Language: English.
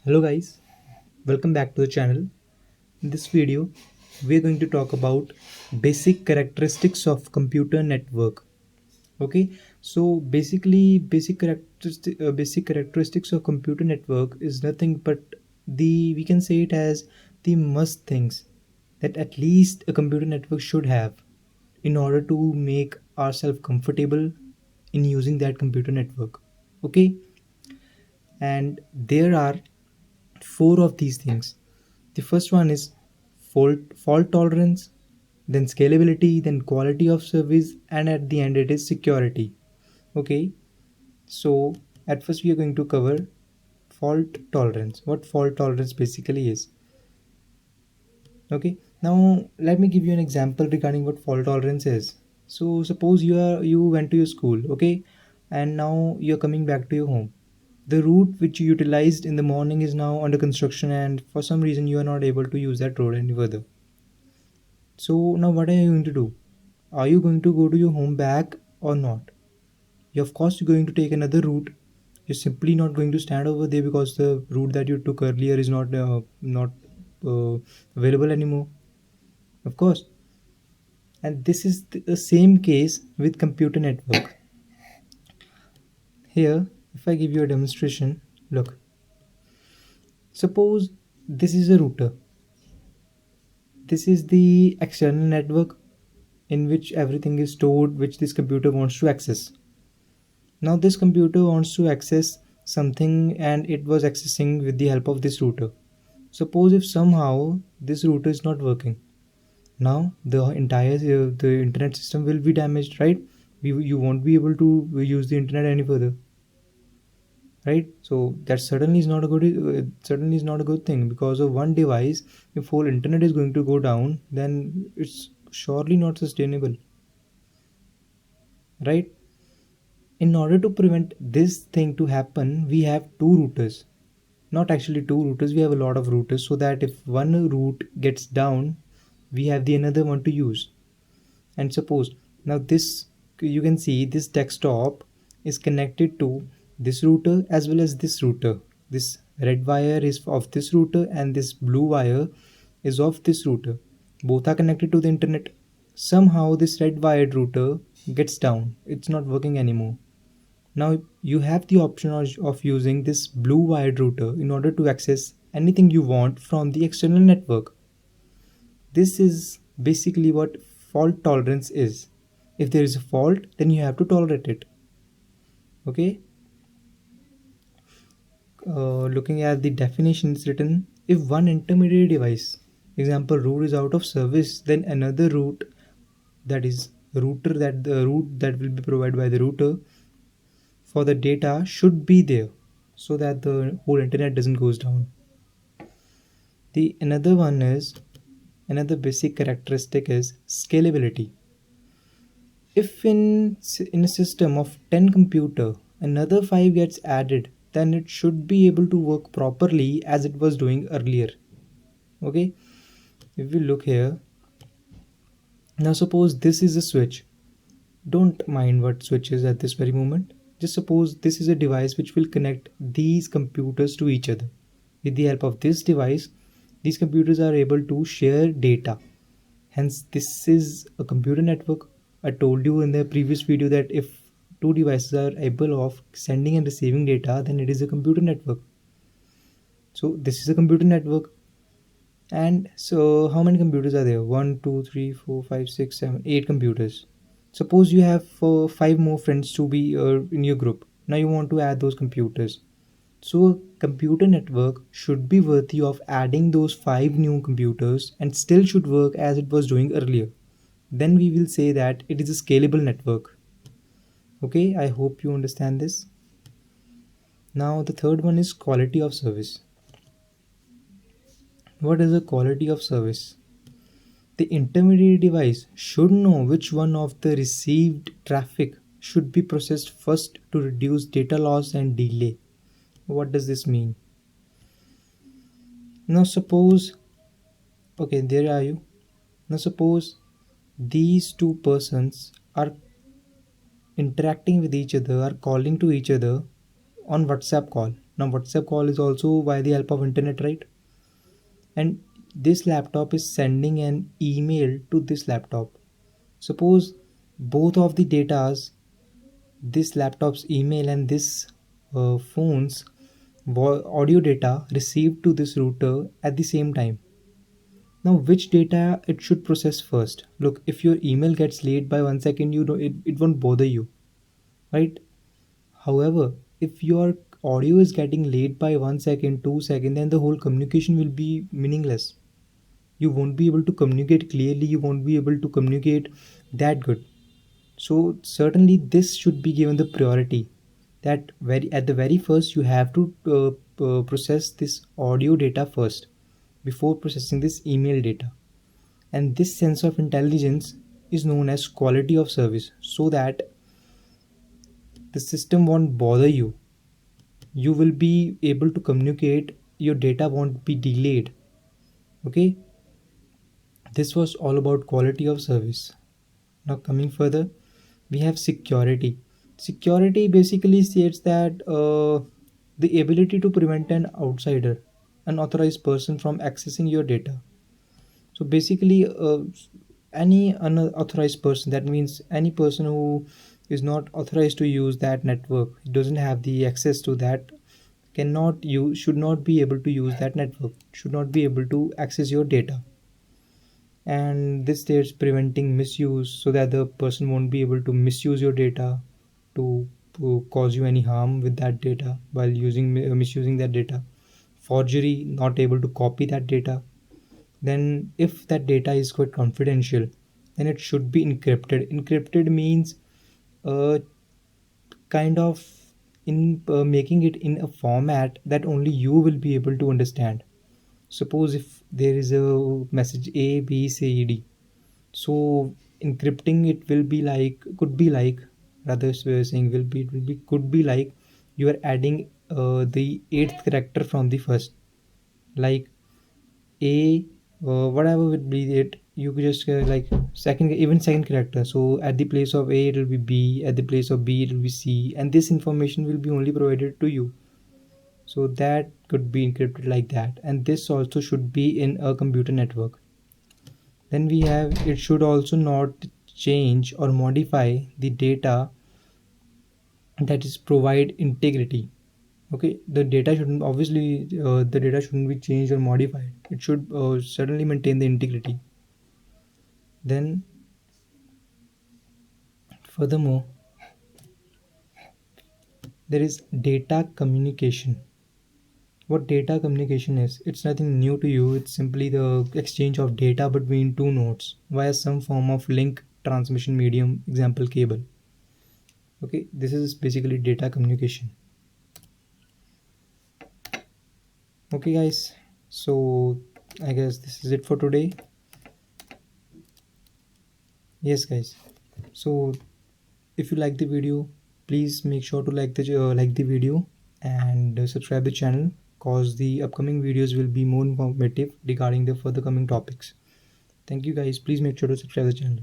Hello guys, welcome back to the channel. In this video, we are going to talk about basic characteristics of computer network. Okay, so basically basic characteristics of computer network is nothing but we can say it as the must things that at least a computer network should have in order to make ourselves comfortable in using that computer network. Okay, and there are four of these things. The first one is fault tolerance, then scalability, then quality of service, and at the end it is security. Okay, so at first we are going to cover fault tolerance. What fault tolerance basically is. Okay, now let me give you an example regarding what fault tolerance is. So suppose you went to your school, okay, and now you're coming back to your home. The route which you utilized in the morning is now under construction, and for some reason you are not able to use that road any further. So now what are you going to do? Are you going to go to your home back or not? You of course you're going to take another route. You're simply not going to stand over there because the route that you took earlier is not available anymore. Of course, and this is the same case with computer network. Here, if I give you a demonstration, look. Suppose this is a router. This is the external network in which everything is stored, which this computer wants to access. Now this computer wants to access something and it was accessing with the help of this router. Suppose if somehow this router is not working, now the entire the internet system will be damaged, right? You won't be able to use the internet any further, right? So that certainly is not a good thing. Because of one device, if whole internet is going to go down, then it's surely not sustainable, right? In order to prevent this thing to happen, we have two routers. Not actually two routers, we have a lot of routers, so that if one route gets down, we have the another one to use. And suppose now this, you can see this desktop is connected to this router as well as this router. This red wire is of this router and this blue wire is of this router. Both are connected to the internet. Somehow this red wired router gets down, it's not working anymore. Now you have the option of using this blue wired router in order to access anything you want from the external network. This is basically what fault tolerance is. If there is a fault, then you have to tolerate it. Okay. Looking at the definitions written, if one intermediary device, example root, is out of service, then another route, that is router, that the route that will be provided by the router for the data should be there, so that the whole internet doesn't goes down. The another basic characteristic is scalability. If in a system of 10 computer another 5 gets added, then it should be able to work properly as it was doing earlier. Okay, if we look here, now suppose this is a switch. Don't mind what switch is at this very moment. Just suppose this is a device which will connect these computers to each other. With the help of this device, these computers are able to share data. Hence, this is a computer network. I told you in the previous video that if two devices are able of sending and receiving data, then it is a computer network. So this is a computer network. And so how many computers are there? 1, 2, 3, 4, 5, 6, 7, 8 computers. Suppose you have 5 more friends to be in your group. Now you want to add those computers. So a computer network should be worthy of adding those 5 new computers and still should work as it was doing earlier. Then we will say that it is a scalable network. Okay, I hope you understand this. Now the third one is quality of service. What is the quality of service? The intermediary device should know which one of the received traffic should be processed first to reduce data loss and delay. What does this mean? Now suppose, okay, there are you. Now suppose these two persons are interacting with each other, are calling to each other on WhatsApp call. Now WhatsApp call is also by the help of internet, right? And this laptop is sending an email to this laptop. Suppose both of the datas, this laptop's email and this phone's audio data, received to this router at the same time. Now which data it should process first? Look, if your email gets late by 1 second, you know it won't bother you, right? However, if your audio is getting late by 1 second, 2 seconds, then the whole communication will be meaningless. You won't be able to communicate clearly, you won't be able to communicate that good. So certainly this should be given the priority, that very at the very first you have to process this audio data first before processing this email data. And this sense of intelligence is known as quality of service, so that the system won't bother you. You will be able to communicate, your data won't be delayed. Okay, this was all about quality of service. Now coming further, we have security. Security basically states that the ability to prevent an outsider, unauthorized person from accessing your data. So basically, any unauthorized person, that means any person who is not authorized to use that network, doesn't have the access to that, cannot use, should not be able to use that network, should not be able to access your data. And this states preventing misuse, so that the person won't be able to misuse your data to cause you any harm with that data while misusing that data. Forgery, not able to copy that data. Then if that data is quite confidential, then it should be encrypted. Encrypted means kind of in making it in a format that only you will be able to understand. Suppose if there is a message A B C D, so encrypting it will be like, could be like, rather saying will be, it will be, could be like you are adding the eighth character from the first, like A, whatever would be it, you could just like second, even second character. So at the place of A it will be B, at the place of B it will be C, and this information will be only provided to you. So that could be encrypted like that, and this also should be in a computer network. Then we have, it should also not change or modify the data, that is provide integrity. Okay, the data shouldn't, obviously the data shouldn't be changed or modified, it should certainly maintain the integrity. Then furthermore, there is data communication. What data communication is, it's nothing new to you, it's simply the exchange of data between two nodes via some form of link transmission medium, example cable. Okay, this is basically data communication. Okay guys, so I guess this is it for today. Yes guys, so if you like the video, please make sure to like the video and subscribe the channel, cause the upcoming videos will be more informative regarding the further coming topics. Thank you guys, please make sure to subscribe the channel.